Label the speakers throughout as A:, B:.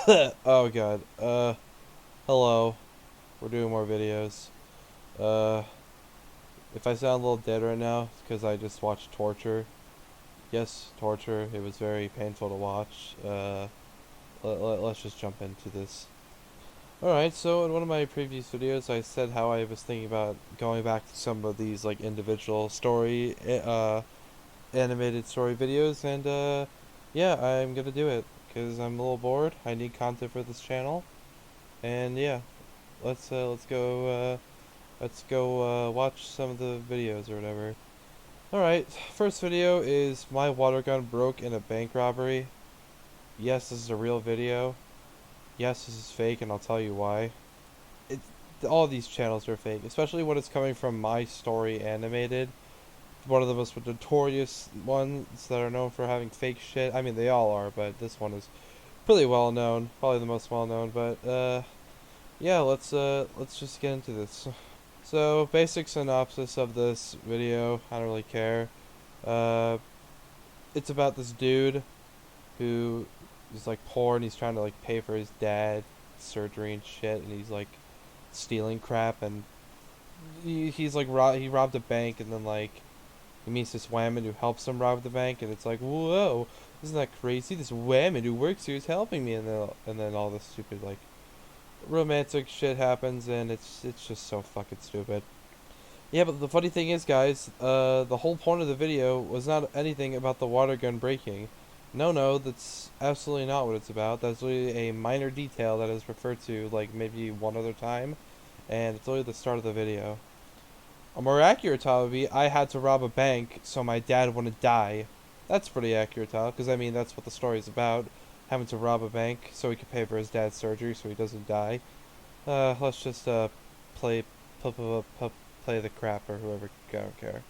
A: Oh god. Hello. We're doing more videos. Uh, if I sound a little dead right now, it's because I just watched Torture. Yes, Torture. It was very painful to watch. Let's just jump into this. Alright, so in one of my previous videos, I said how I was thinking about going back to some of these, like, individual animated story videos, and, yeah, I'm gonna do it. Because I'm a little bored. I need content for this channel. And, yeah. Let's go watch some of the videos or whatever. Alright, first video is my water gun broke in a bank robbery. Yes, this is a real video. Yes, this is fake, and I'll tell you why. It, all these channels are fake, especially when it's coming from My Story Animated. One of the most notorious ones that are known for having fake shit. I mean, they all are, but this one is pretty well known. Probably the most well known, but, yeah, let's just get into this. So, basic synopsis of this video, I don't really care. Uh, it's about this dude who is like poor and he's trying to like pay for his dad's surgery and shit, and he's like stealing crap, and he's like he robbed a bank, and then like he meets this whammon who helps him rob the bank, and it's like, whoa, isn't that crazy? This whammon who works here is helping me, and then all this stupid like romantic shit happens, and it's just so fucking stupid. Yeah, but the funny thing is, guys, the whole point of the video was not anything about the water gun breaking. No, that's absolutely not what it's about. That's really a minor detail that is referred to, like, maybe one other time, and it's only the start of the video. A more accurate title would be, I had to rob a bank so my dad wouldn't die. That's pretty accurate title, because, I mean, that's what the story's about. Having to rob a bank so he could pay for his dad's surgery so he doesn't die. Let's just, play, play the crap or whoever, I don't care.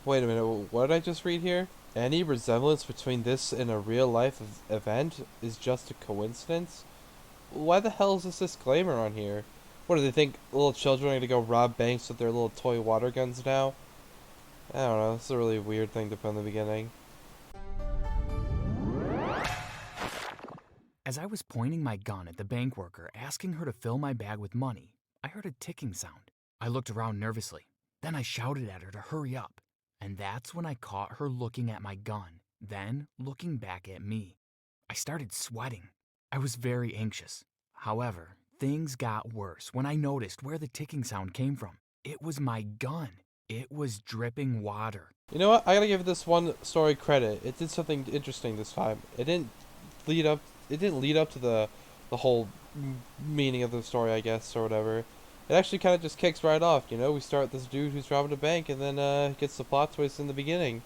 A: Wait a minute, what did I just read here? Any resemblance between this and a real life event is just a coincidence? Why the hell is this disclaimer on here? What do they think little children are gonna go rob banks with their little toy water guns now? I don't know, it's a really weird thing to put in the beginning.
B: As I was pointing my gun at the bank worker, asking her to fill my bag with money, I heard a ticking sound. I looked around nervously. Then I shouted at her to hurry up. And that's when I caught her looking at my gun, then looking back at me. I started sweating. I was very anxious. However, things got worse when I noticed where the ticking sound came from. It was my gun. It was dripping water.
A: You know what? I gotta give this one story credit. It did something interesting this time. Lead up. It didn't lead up to the whole meaning of the story, I guess, or whatever. It actually kind of just kicks right off. You know, we start this dude who's robbing a bank, and then gets the plot twist in the beginning.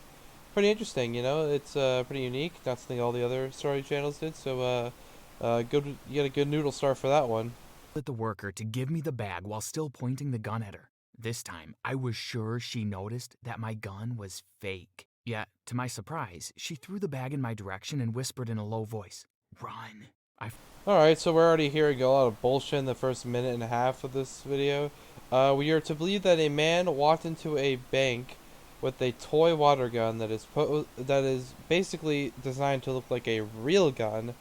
A: Pretty interesting. You know, it's pretty unique. Not something all the other story channels did. So good. You got a good noodle star for that one.
B: At the worker to give me the bag while still pointing the gun at her. This time, I was sure she noticed that my gun was fake. Yet, to my surprise, she threw the bag in my direction and whispered in a low voice, "Run."
A: Alright, so we're already hearing a lot of bullshit in the first minute and a half of this video. We are to believe that a man walked into a bank with a toy water gun that is basically designed to look like a real gun.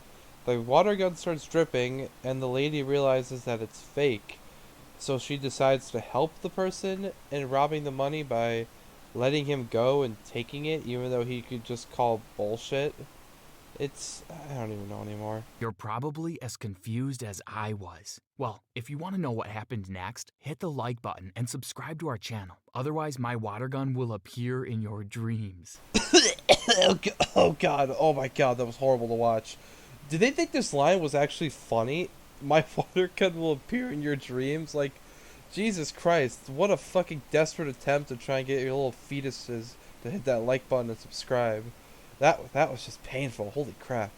A: The water gun starts dripping, and the lady realizes that it's fake. So she decides to help the person in robbing the money by letting him go and taking it, even though he could just call bullshit. I don't even know anymore.
B: You're probably as confused as I was. Well, if you want to know what happened next, hit the like button and subscribe to our channel. Otherwise, my water gun will appear in your dreams.
A: Oh god, oh my god, that was horrible to watch. Did they think this line was actually funny? My water gun will appear in your dreams? Like, Jesus Christ, what a fucking desperate attempt to try and get your little fetuses to hit that like button and subscribe. That was just painful, holy crap.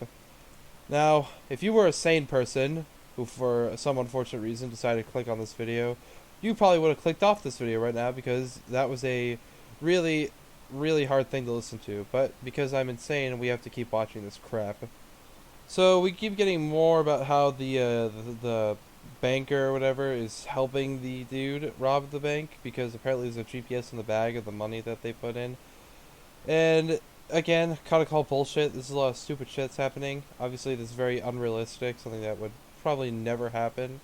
A: Now, if you were a sane person, who for some unfortunate reason decided to click on this video, you probably would have clicked off this video right now, because that was a really, really hard thing to listen to. But because I'm insane, we have to keep watching this crap. So we keep getting more about how the banker or whatever is helping the dude rob the bank, because apparently there's a GPS in the bag of the money that they put in. And again, kind of call bullshit. This is a lot of stupid shit that's happening. Obviously, this is very unrealistic, something that would probably never happen.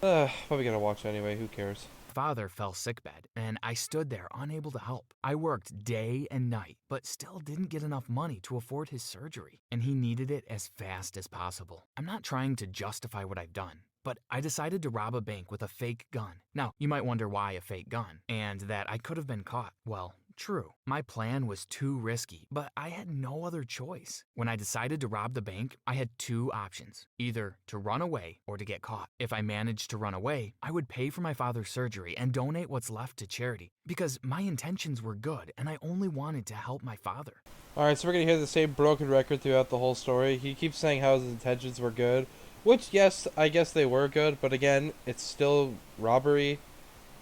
A: Probably gonna watch anyway, who cares?
B: Father fell sickbed, and I stood there unable to help. I worked day and night, but still didn't get enough money to afford his surgery, and he needed it as fast as possible. I'm not trying to justify what I've done, but I decided to rob a bank with a fake gun. Now, you might wonder why a fake gun, and that I could have been caught. Well, true. My plan was too risky, but I had no other choice. When I decided to rob the bank, I had two options, either to run away or to get caught. If I managed to run away, I would pay for my father's surgery and donate what's left to charity, because my intentions were good and I only wanted to help my father.
A: Alright, so we're gonna hear the same broken record throughout the whole story. He keeps saying how his intentions were good, which, yes, I guess they were good, but again, it's still robbery.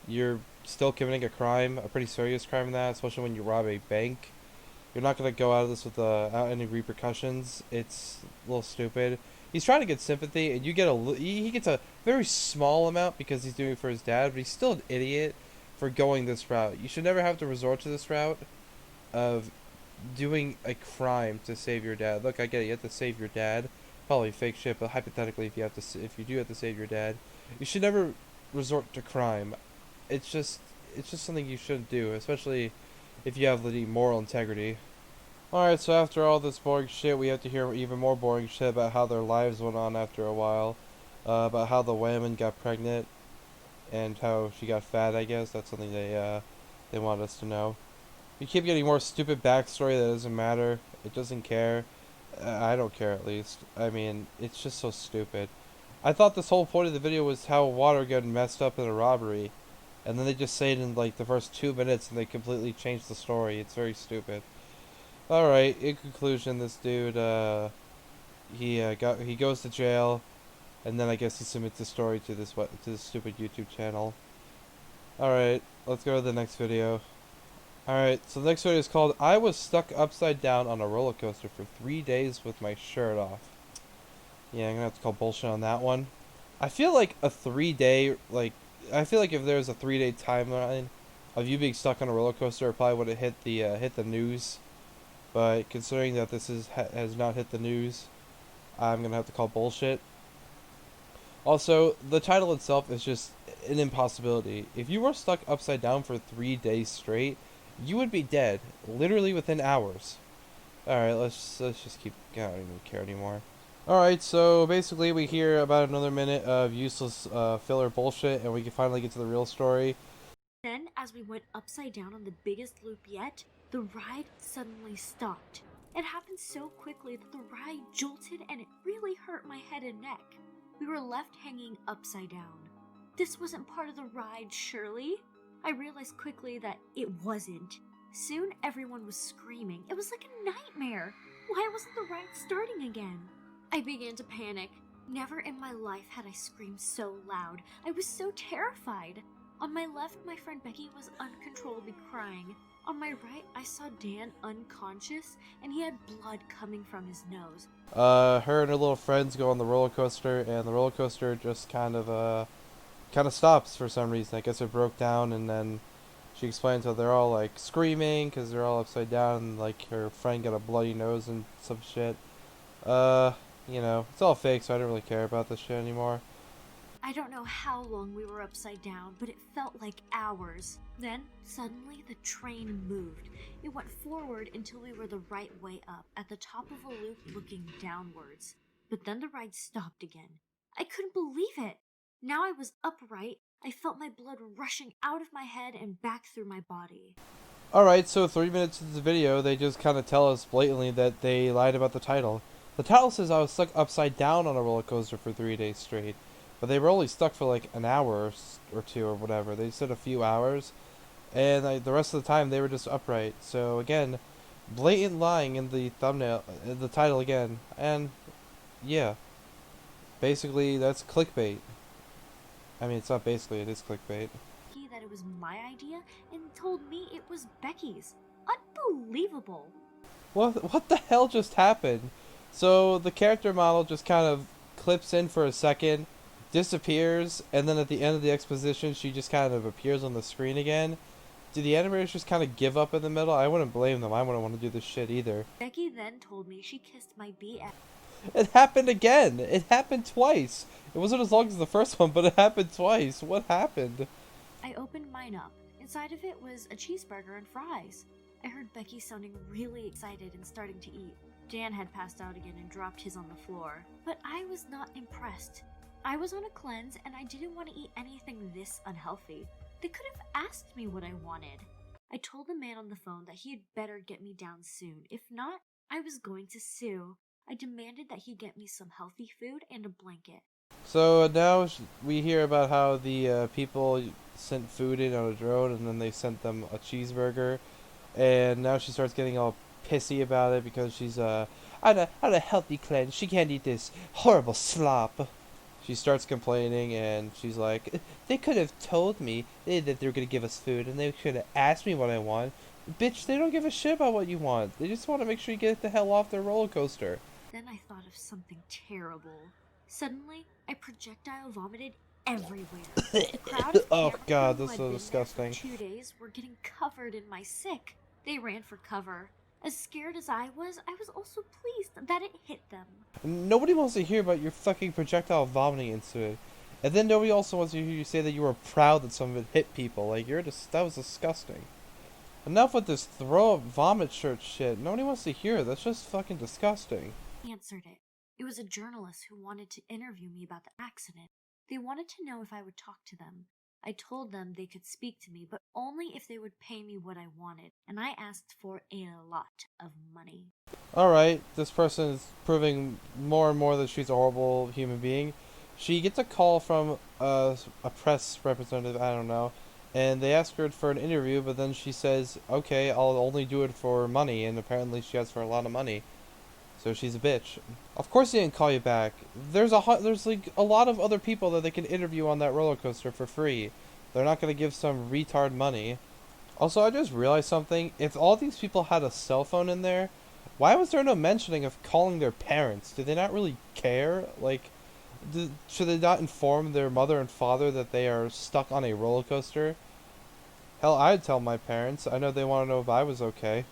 A: You're still committing a crime, a pretty serious crime in that, especially when you rob a bank. You're not gonna go out of this without any repercussions. It's a little stupid. He's trying to get sympathy, and you get he gets a very small amount because he's doing it for his dad, but he's still an idiot for going this route. You should never have to resort to this route of doing a crime to save your dad. Look, I get it. You have to save your dad. Probably fake shit, but hypothetically, if you do have to save your dad, you should never resort to crime. It's just something you shouldn't do, especially if you have the moral integrity. Alright, so after all this boring shit, we have to hear even more boring shit about how their lives went on after a while. About how the woman got pregnant, and how she got fat, I guess. That's something they want us to know. You keep getting more stupid backstory that doesn't matter. It doesn't care. I don't care, at least. I mean, it's just so stupid. I thought this whole point of the video was how water got messed up in a robbery. And then they just say it in like the first 2 minutes and they completely change the story. It's very stupid. Alright, in conclusion, this dude, he goes to jail, and then I guess he submits the story to this stupid YouTube channel. Alright, let's go to the next video. Alright, so the next video is called I Was Stuck Upside Down on a Roller Coaster for 3 days with My Shirt Off. Yeah, I'm gonna have to call bullshit on that one. I feel like a 3-day, I feel like if there was a 3-day timeline of you being stuck on a roller coaster, it probably would have hit the news. But considering that this has not hit the news, I'm gonna have to call bullshit. Also, the title itself is just an impossibility. If you were stuck upside down for 3 days straight, you would be dead, literally within hours. Alright, let's just keep. I don't even care anymore. Alright, so basically we hear about another minute of useless filler bullshit, and we can finally get to the real story.
C: Then, as we went upside down on the biggest loop yet, the ride suddenly stopped. It happened so quickly that the ride jolted and it really hurt my head and neck. We were left hanging upside down. This wasn't part of the ride, surely? I realized quickly that it wasn't. Soon everyone was screaming. It was like a nightmare. Why wasn't the ride starting again? I began to panic. Never in my life had I screamed so loud. I was so terrified. On my left, my friend Becky was uncontrollably crying. On my right, I saw Dan unconscious, and he had blood coming from his nose.
A: Her and her little friends go on the roller coaster, and the roller coaster just kind of stops for some reason. I guess it broke down, and then she explains how they're all like screaming because they're all upside down, and like her friend got a bloody nose and some shit. You know, it's all fake, so I don't really care about this shit anymore.
C: I don't know how long we were upside down, but it felt like hours. Then, suddenly, the train moved. It went forward until we were the right way up, at the top of a loop looking downwards. But then the ride stopped again. I couldn't believe it! Now I was upright. I felt my blood rushing out of my head and back through my body.
A: Alright, so 3 minutes into the video, they just kind of tell us blatantly that they lied about the title. The title says I was stuck upside down on a roller coaster for 3 days straight. But they were only stuck for like an hour or two or whatever. They said a few hours. And the rest of the time they were just upright. So again, blatant lying in the thumbnail, the title again. And yeah. Basically, that's clickbait. I mean, it's not basically, it is clickbait.
C: That it was my idea and told me it was Becky's. Unbelievable.
A: What the hell just happened? So the character model just kind of clips in for a second, disappears, and then at the end of the exposition she just kind of appears on the screen again. Did the animators just kind of give up in the middle? I wouldn't blame them. I wouldn't want to do this shit either.
C: Becky then told me she kissed my BF.
A: It happened again. It happened twice. It wasn't as long as the first one, but it happened twice. What happened?
C: I opened mine up. Inside of it was a cheeseburger and fries. I heard Becky sounding really excited and starting to eat. Dan had passed out again and dropped his on the floor. But I was not impressed. I was on a cleanse and I didn't want to eat anything this unhealthy. They could have asked me what I wanted. I told the man on the phone that he had better get me down soon. If not, I was going to sue. I demanded that he get me some healthy food and a blanket.
A: So now we hear about how the people sent food in on a drone, and then they sent them a cheeseburger, and now she starts getting all pissy about it because she's on a healthy cleanse. She can't eat this horrible slop. She starts complaining, and she's like, "They could have told me that they were gonna give us food, and they could have asked me what I want. Bitch, they don't give a shit about what you want. They just want to make sure you get the hell off their roller coaster."
C: Then I thought of something terrible. Suddenly, I projectile vomited everywhere. The crowd of
A: Oh,
C: camera
A: God,
C: crew
A: that's
C: who
A: so
C: had been there
A: disgusting.
C: for 2 days were getting covered in my sick. They ran for cover. As scared as I was also pleased that it hit them.
A: Nobody wants to hear about your fucking projectile vomiting incident. And then nobody also wants to hear you say that you were proud that some of it hit people. Like, that was disgusting. Enough with this throw up vomit shirt shit. Nobody wants to hear it. That's just fucking disgusting.
C: Answered it. It was a journalist who wanted to interview me about the accident. They wanted to know if I would talk to them. I told them they could speak to me, but only if they would pay me what I wanted, and I asked for a lot of money.
A: Alright, this person is proving more and more that she's a horrible human being. She gets a call from a press representative, I don't know, and they ask her for an interview, but then she says, "Okay, I'll only do it for money," and apparently she asks for a lot of money. So she's a bitch. Of course they didn't call you back. There's like a lot of other people that they can interview on that roller coaster for free. They're not gonna give some retard money. Also, I just realized something. If all these people had a cell phone in there, why was there no mentioning of calling their parents? Do they not really care? Like, should they not inform their mother and father that they are stuck on a roller coaster? Hell, I'd tell my parents. I know they want to know if I was okay.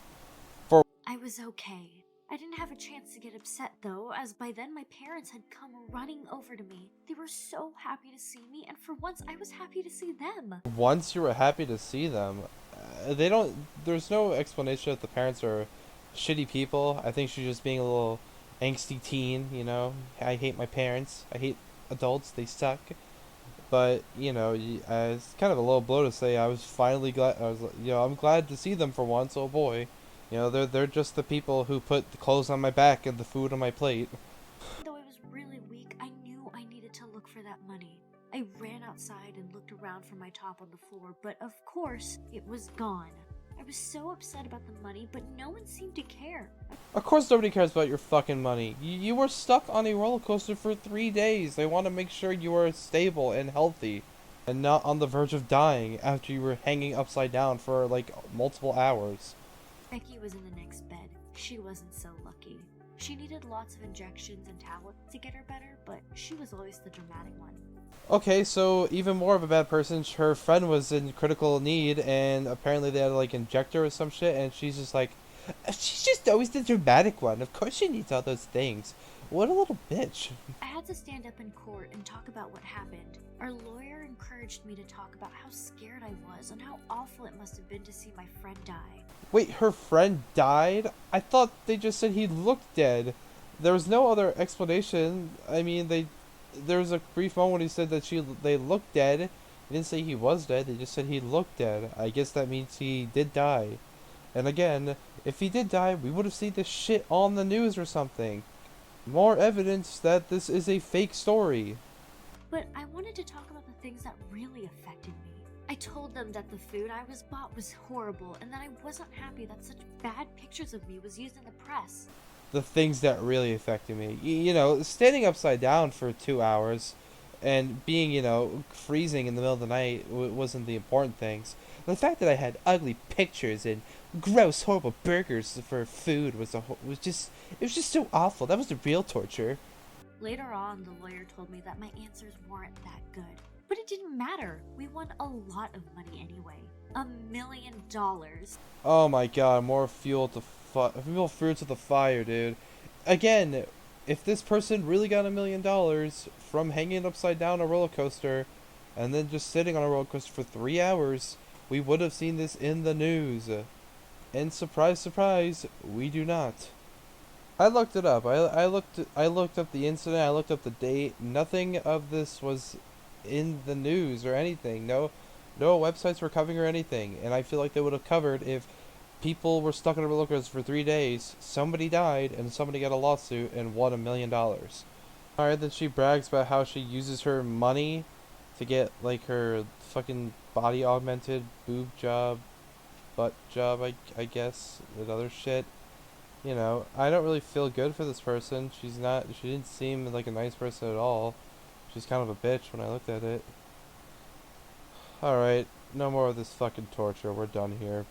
C: I was okay. I didn't have a chance to get upset though, as by then my parents had come running over to me. They were so happy to see me, and for once I was happy to see them.
A: Once you were happy to see them, there's no explanation that the parents are shitty people. I think she's just being a little angsty teen, you know. I hate my parents. I hate adults. They suck. But, you know, it's kind of a low blow to say I was finally glad. I'm glad to see them for once. Oh boy. You know, they're just the people who put the clothes on my back and the food on my plate.
C: Though I was really weak, I knew I needed to look for that money. I ran outside and looked around for my top on the floor, but of course, it was gone. I was so upset about the money, but no one seemed to care.
A: Of course nobody cares about your fucking money. You were stuck on a roller coaster for 3 days. They want to make sure you are stable and healthy and not on the verge of dying after you were hanging upside down for like multiple hours.
C: Becky was in the next bed. She wasn't so lucky. She needed lots of injections and tablets to get her better, but she was always the dramatic one.
A: Okay, so even more of a bad person. Her friend was in critical need, and apparently they had to like inject her with some shit, and she's just like, she's just always the dramatic one. Of course she needs all those things. What a little bitch.
C: I had to stand up in court and talk about what happened. Our lawyer encouraged me to talk about how scared I was and how awful it must have been to see my friend die.
A: Wait, her friend died? I thought they just said he looked dead. There was no other explanation. I mean, there was a brief moment when he said that they looked dead. They didn't say he was dead. They just said he looked dead. I guess that means he did die. And again, if he did die, we would have seen this shit on the news or something. More evidence that this is a fake story.
C: But I wanted to talk about the things that really affected me. I told them that the food I was bought was horrible and that I wasn't happy that such bad pictures of me was used in the press.
A: The things that really affected me. You know, standing upside down for 2 hours and being, you know, freezing in the middle of the night wasn't the important things. The fact that I had ugly pictures and gross, horrible burgers for food was just so awful. That was the real torture.
C: Later on, the lawyer told me that my answers weren't that good. But it didn't matter. We won a lot of money anyway. $1 million.
A: Oh my god, more fuel to the fire, dude. Again, if this person really got $1 million from hanging upside down a roller coaster and then just sitting on a roller coaster for 3 hours, we would have seen this in the news. And surprise, surprise, we do not. I looked it up. I looked up the incident. I looked up the date. Nothing of this was in the news or anything. No websites were covering or anything. And I feel like they would have covered if people were stuck in a roller coaster for 3 days. Somebody died and somebody got a lawsuit and won $1 million. Alright, then she brags about how she uses her money to get like her fucking body augmented boob job, butt job, I guess, and other shit. You know, I don't really feel good for this person. She didn't seem like a nice person at all. She's kind of a bitch when I looked at it. Alright, no more of this fucking torture. We're done here.